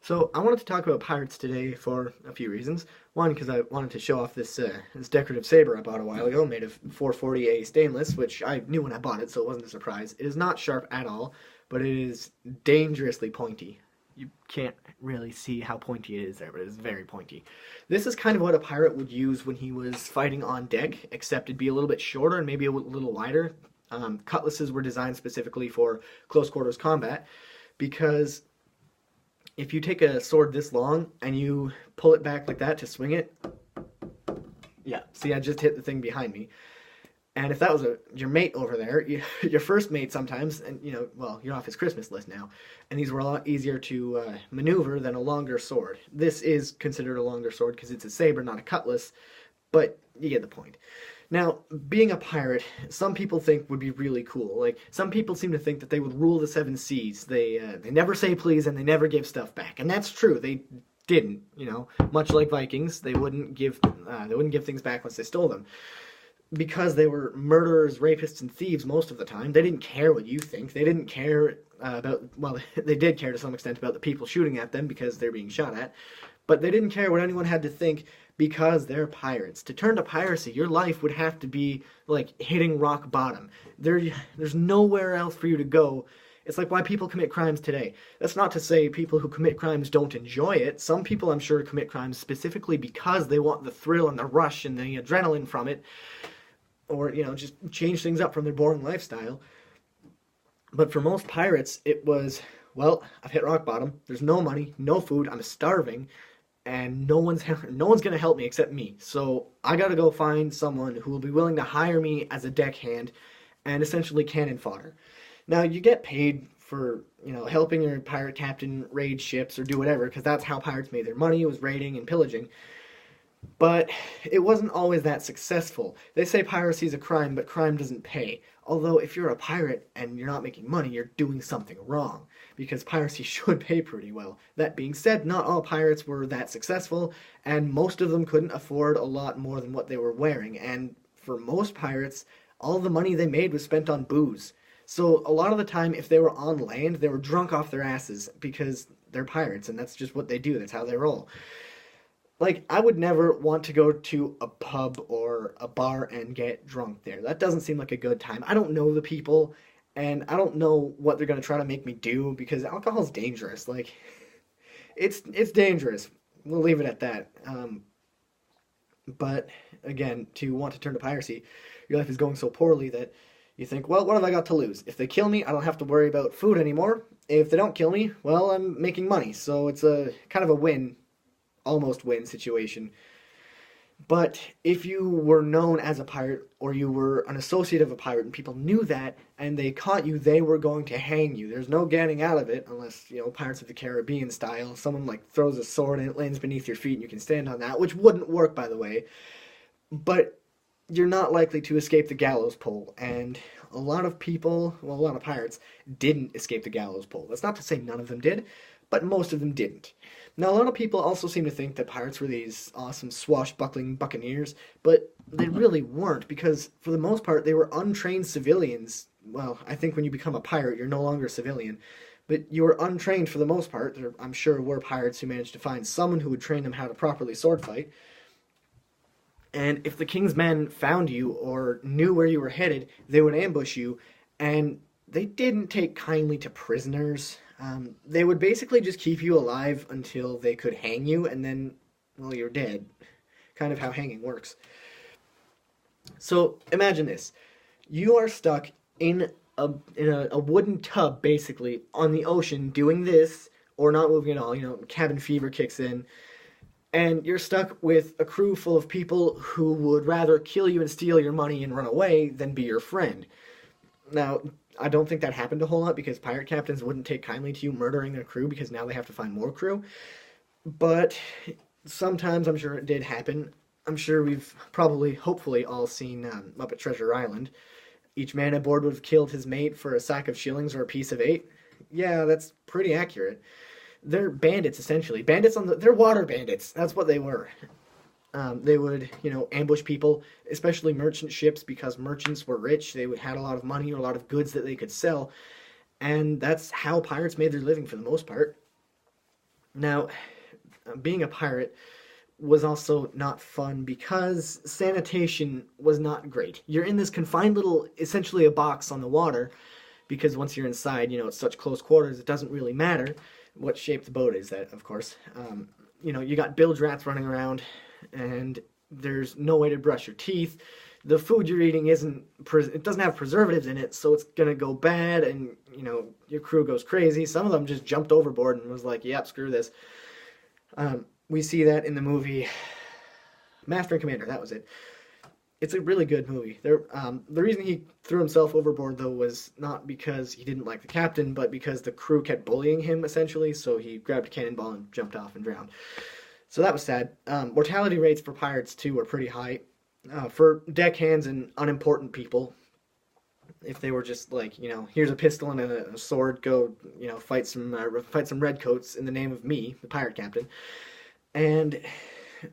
So I wanted to talk about pirates today for a few reasons. One, because I wanted to show off this decorative saber I bought a while ago, made of 440A stainless, which I knew when I bought it, so it wasn't a surprise. It is not sharp at all, but it is dangerously pointy. You can't really see how pointy it is there, but it is very pointy. This is kind of what a pirate would use when he was fighting on deck, except it'd be a little bit shorter and maybe a little wider. Cutlasses were designed specifically for close quarters combat because if you take a sword this long and you pull it back like that to swing it, yeah, see, I just hit the thing behind me. And if that was your mate over there, your first mate sometimes, and well, you're off his Christmas list now, and these were a lot easier to maneuver than a longer sword. This is considered a longer sword because it's a saber, not a cutlass, but you get the point. Now, being a pirate, some people think would be really cool. Like, some people seem to think that they would rule the seven seas. They never say please and they never give stuff back, and that's true. They didn't, much like Vikings, they wouldn't give things back once they stole them. Because they were murderers, rapists, and thieves most of the time, they didn't care what you think. They didn't care well, they did care to some extent about the people shooting at them because they're being shot at, but they didn't care what anyone had to think because they're pirates. To turn to piracy, your life would have to be like hitting rock bottom. There's nowhere else for you to go. It's like why people commit crimes today. That's not to say people who commit crimes don't enjoy it. Some people, I'm sure, commit crimes specifically because they want the thrill and the rush and the adrenaline from it, or just change things up from their boring lifestyle. But for most pirates, it was, well, I've hit rock bottom. There's no money, no food. I'm starving, and no one's gonna help me except me. So I gotta go find someone who will be willing to hire me as a deckhand and essentially cannon fodder. Now you get paid for helping your pirate captain raid ships or do whatever, because that's how pirates made their money, was raiding and pillaging. But it wasn't always that successful. They say piracy is a crime, but crime doesn't pay. Although if you're a pirate and you're not making money, you're doing something wrong, because piracy should pay pretty well. That being said, not all pirates were that successful, and most of them couldn't afford a lot more than what they were wearing. And for most pirates, all the money they made was spent on booze. So a lot of the time, if they were on land, they were drunk off their asses because they're pirates, and that's just what they do. That's how they roll. Like, I would never want to go to a pub or a bar and get drunk there. That doesn't seem like a good time. I don't know the people, and I don't know what they're going to try to make me do, because alcohol's dangerous. Like, it's dangerous. We'll leave it at that. But, again, to want to turn to piracy, your life is going so poorly that you think, well, what have I got to lose? If they kill me, I don't have to worry about food anymore. If they don't kill me, well, I'm making money. So it's a kind of a win, almost win situation. But if you were known as a pirate, or you were an associate of a pirate, and people knew that, and they caught you, they were going to hang you. There's no getting out of it, unless, Pirates of the Caribbean style. Someone, throws a sword and it lands beneath your feet and you can stand on that, which wouldn't work, by the way. But you're not likely to escape the gallows pole, and a lot of people, well, a lot of pirates, didn't escape the gallows pole. That's not to say none of them did, but most of them didn't. Now, a lot of people also seem to think that pirates were these awesome swashbuckling buccaneers, but they really weren't, because for the most part, they were untrained civilians. Well, I think when you become a pirate, you're no longer a civilian, but you were untrained for the most part. There, I'm sure, were pirates who managed to find someone who would train them how to properly sword fight. And if the king's men found you or knew where you were headed, they would ambush you, and they didn't take kindly to prisoners. They would basically just keep you alive until they could hang you, and then, well, you're dead. Kind of how hanging works. So imagine this. You are stuck in a wooden tub, basically, on the ocean, doing this, or not moving at all. Cabin fever kicks in. And you're stuck with a crew full of people who would rather kill you and steal your money and run away than be your friend. Now, I don't think that happened a whole lot, because pirate captains wouldn't take kindly to you murdering their crew, because now they have to find more crew. But sometimes I'm sure it did happen. I'm sure we've probably, hopefully, all seen Muppet Treasure Island. Each man aboard would have killed his mate for a sack of shillings or a piece of eight. Yeah, that's pretty accurate. They're bandits, essentially. They're water bandits. That's what they were. They would, ambush people, especially merchant ships, because merchants were rich. They had a lot of money or a lot of goods that they could sell. And that's how pirates made their living for the most part. Now, being a pirate was also not fun because sanitation was not great. You're in this confined little, essentially a box on the water, because once you're inside, it's such close quarters, it doesn't really matter what shape the boat is at, of course. You got bilge rats running around, and there's no way to brush your teeth. The food you're eating it doesn't have preservatives in it, so it's gonna go bad, and your crew goes crazy. Some of them just jumped overboard and was like, "Yep, screw this." We see that in the movie Master and Commander. That was it. It's a really good movie. The reason he threw himself overboard, though, was not because he didn't like the captain, but because the crew kept bullying him, essentially, so he grabbed a cannonball and jumped off and drowned. So that was sad. Mortality rates for pirates, too, are pretty high. For deckhands and unimportant people, if they were just like, here's a pistol and a sword, go, fight some redcoats in the name of me, the pirate captain. And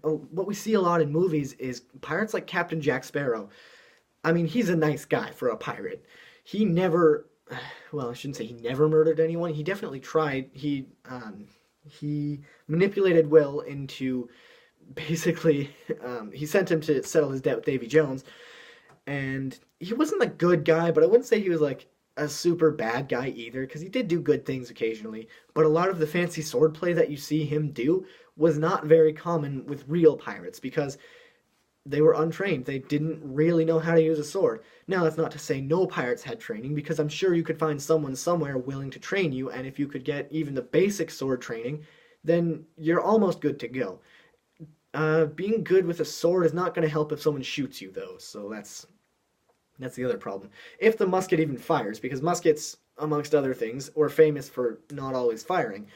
what we see a lot in movies is pirates like Captain Jack Sparrow. I mean, he's a nice guy for a pirate. He never, well, I shouldn't say he never murdered anyone. He definitely tried. He manipulated Will into basically, he sent him to settle his debt with Davy Jones. And he wasn't a good guy, but I wouldn't say he was like a super bad guy either, because he did do good things occasionally. But a lot of the fancy swordplay that you see him do was not very common with real pirates, because they were untrained. They didn't really know how to use a sword. Now, that's not to say no pirates had training, because I'm sure you could find someone somewhere willing to train you, and if you could get even the basic sword training, then you're almost good to go. Being good with a sword is not going to help if someone shoots you, though, so that's the other problem. If the musket even fires, because muskets, amongst other things, were famous for not always firing.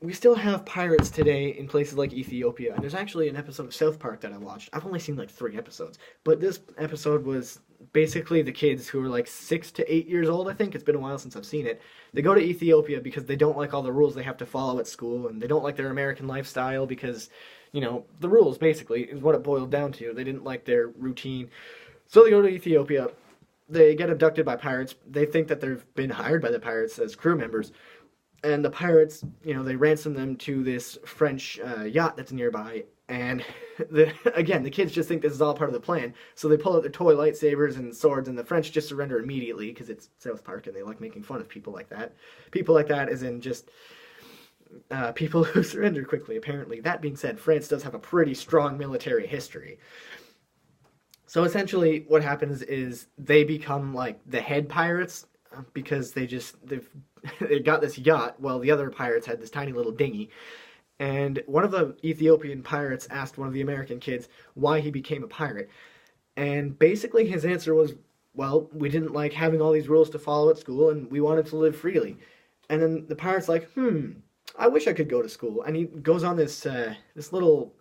We still have pirates today in places like Ethiopia, and there's actually an episode of South Park that I watched. I've only seen like 3 episodes, but this episode was basically the kids who were like 6 to 8 years old, I think. It's been a while since I've seen it. They go to Ethiopia because they don't like all the rules they have to follow at school, and they don't like their American lifestyle because, the rules, basically, is what it boiled down to. They didn't like their routine. So they go to Ethiopia. They get abducted by pirates. They think that they've been hired by the pirates as crew members. And the pirates, they ransom them to this French yacht that's nearby. And again, the kids just think this is all part of the plan. So they pull out their toy lightsabers and swords, and the French just surrender immediately because it's South Park and they like making fun of people like that. People like that as in just people who surrender quickly, apparently. That being said, France does have a pretty strong military history. So essentially what happens is they become like the head pirates because they got this yacht while the other pirates had this tiny little dinghy. And one of the Ethiopian pirates asked one of the American kids why he became a pirate. And basically his answer was, well, we didn't like having all these rules to follow at school and we wanted to live freely. And then the pirate's like, I wish I could go to school. And he goes on this little,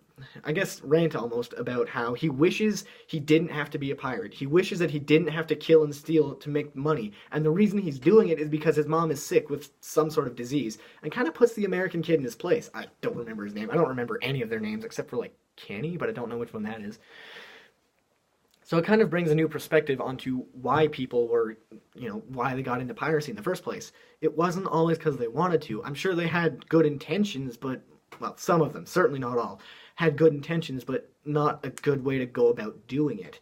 I guess, rant almost about how he wishes he didn't have to be a pirate. He wishes that he didn't have to kill and steal to make money. And the reason he's doing it is because his mom is sick with some sort of disease. And kind of puts the American kid in his place. I don't remember his name. I don't remember any of their names except for like Kenny, but I don't know which one that is. So it kind of brings a new perspective onto why people were, why they got into piracy in the first place. It wasn't always because they wanted to. I'm sure they had good intentions, but, well, some of them, certainly not all, had good intentions, but not a good way to go about doing it.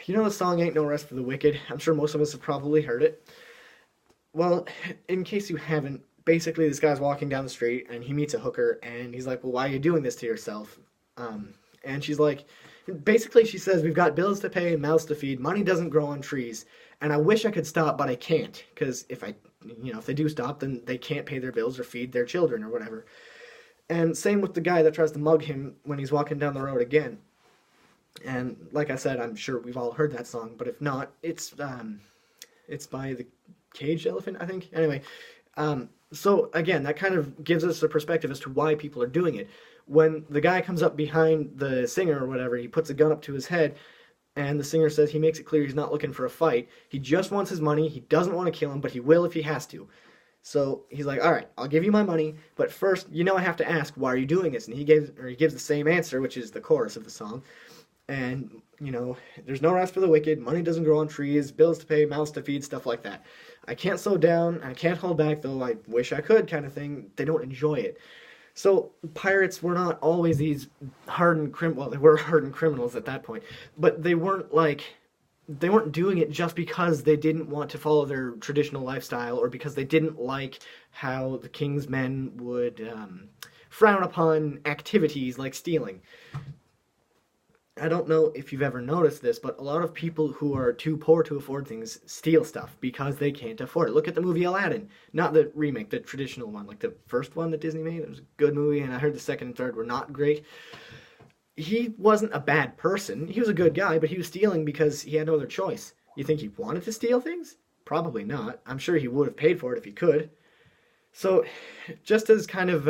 You know the song Ain't No Rest for the Wicked? I'm sure most of us have probably heard it. Well, in case you haven't, basically this guy's walking down the street and he meets a hooker and he's like, well, why are you doing this to yourself? And she's like, basically she says, we've got bills to pay and mouths to feed, money doesn't grow on trees, and I wish I could stop, but I can't, because if they do stop, then they can't pay their bills or feed their children or whatever. And same with the guy that tries to mug him when he's walking down the road again. And like I said, I'm sure we've all heard that song, but if not, it's by the Caged Elephant, I think. Anyway, so again, that kind of gives us a perspective as to why people are doing it. When the guy comes up behind the singer or whatever, he puts a gun up to his head, and the singer says he makes it clear he's not looking for a fight. He just wants his money. He doesn't want to kill him, but he will if he has to. So he's like, all right, I'll give you my money, but first, I have to ask, why are you doing this? And he gives the same answer, which is the chorus of the song. and, there's no rest for the wicked, money doesn't grow on trees, bills to pay, mouths to feed, stuff like that. I can't slow down, I can't hold back, though I wish I could, kind of thing. They don't enjoy it. So pirates were not always these hardened well, they were hardened criminals at that point, but they weren't doing it just because they didn't want to follow their traditional lifestyle, or because they didn't like how the king's men would frown upon activities like stealing. I don't know if you've ever noticed this, but a lot of people who are too poor to afford things steal stuff because they can't afford it. Look at the movie Aladdin. Not the remake, the traditional one, like the first one that Disney made. It was a good movie, and I heard the second and third were not great. He wasn't a bad person. He was a good guy, but he was stealing because he had no other choice. You think he wanted to steal things? Probably not. I'm sure he would have paid for it if he could. So, just as kind of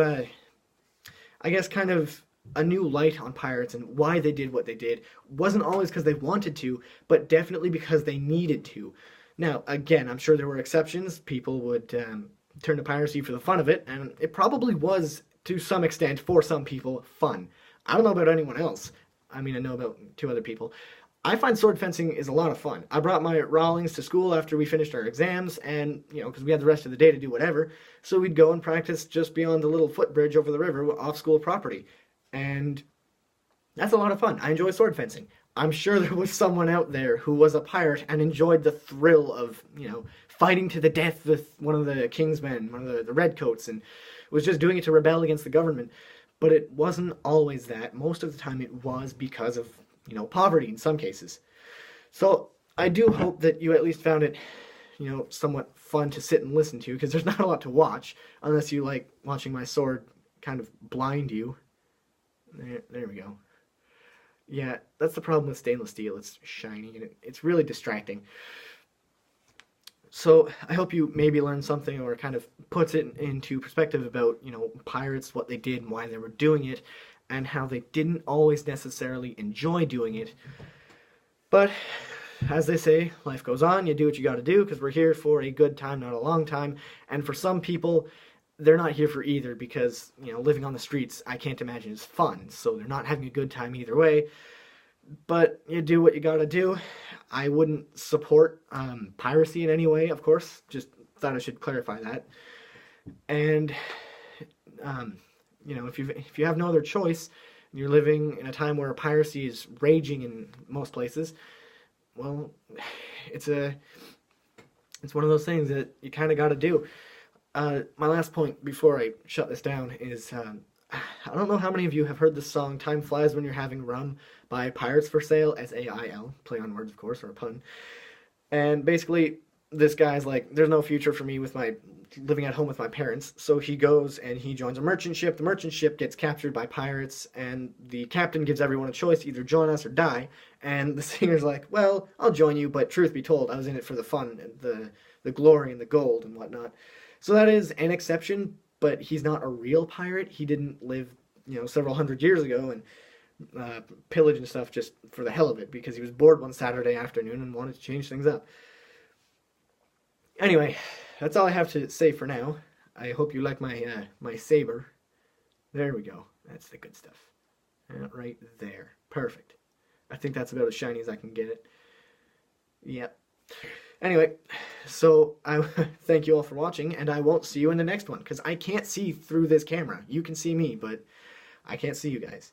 a new light on pirates and why they did what they did, wasn't always because they wanted to, but definitely because they needed to. Now, again, I'm sure there were exceptions. People would turn to piracy for the fun of it, and it probably was, to some extent, for some people, fun. I don't know about anyone else. I mean, I know about 2 other people. I find sword fencing is a lot of fun. I brought my Rawlings to school after we finished our exams, and, because we had the rest of the day to do whatever, so we'd go and practice just beyond the little footbridge over the river off school property. And that's a lot of fun. I enjoy sword fencing. I'm sure there was someone out there who was a pirate and enjoyed the thrill of, fighting to the death with one of the king's men, one of the redcoats, and was just doing it to rebel against the government. But it wasn't always that. Most of the time it was because of, poverty in some cases. So I do hope that you at least found it, somewhat fun to sit and listen to, because there's not a lot to watch, unless you like watching my sword kind of blind you. There we go. Yeah, that's the problem with stainless steel. It's shiny and it's really distracting. So I hope you maybe learned something, or kind of puts it into perspective about, pirates, what they did and why they were doing it, and how they didn't always necessarily enjoy doing it. But as they say, life goes on. You do what you got to do, because we're here for a good time, not a long time. And for some people, they're not here for either, because, living on the streets, I can't imagine is fun. So they're not having a good time either way. But you do what you gotta do. I wouldn't support piracy in any way, of course. Just thought I should clarify that. And, if you have no other choice, and you're living in a time where piracy is raging in most places, well, it's one of those things that you kind of gotta do. My last point before I shut this down is, I don't know how many of you have heard the song Time Flies When You're Having Rum by Pirates for Sale, S-A-I-L, play on words, of course, or a pun. And basically, this guy's like, there's no future for me with my living at home with my parents, so he goes and he joins a merchant ship. The merchant ship gets captured by pirates, and the captain gives everyone a choice, either join us or die. And the singer's like, well, I'll join you, but truth be told, I was in it for the fun, and the glory and the gold and whatnot. So that is an exception, but he's not a real pirate. He didn't live, several hundred years ago and pillage and stuff just for the hell of it, because he was bored one Saturday afternoon and wanted to change things up. Anyway, that's all I have to say for now. I hope you like my saber. There we go. That's the good stuff. Right there. Perfect. I think that's about as shiny as I can get it. Yep. Anyway, so I thank you all for watching, and I won't see you in the next one, because I can't see through this camera. You can see me, but I can't see you guys.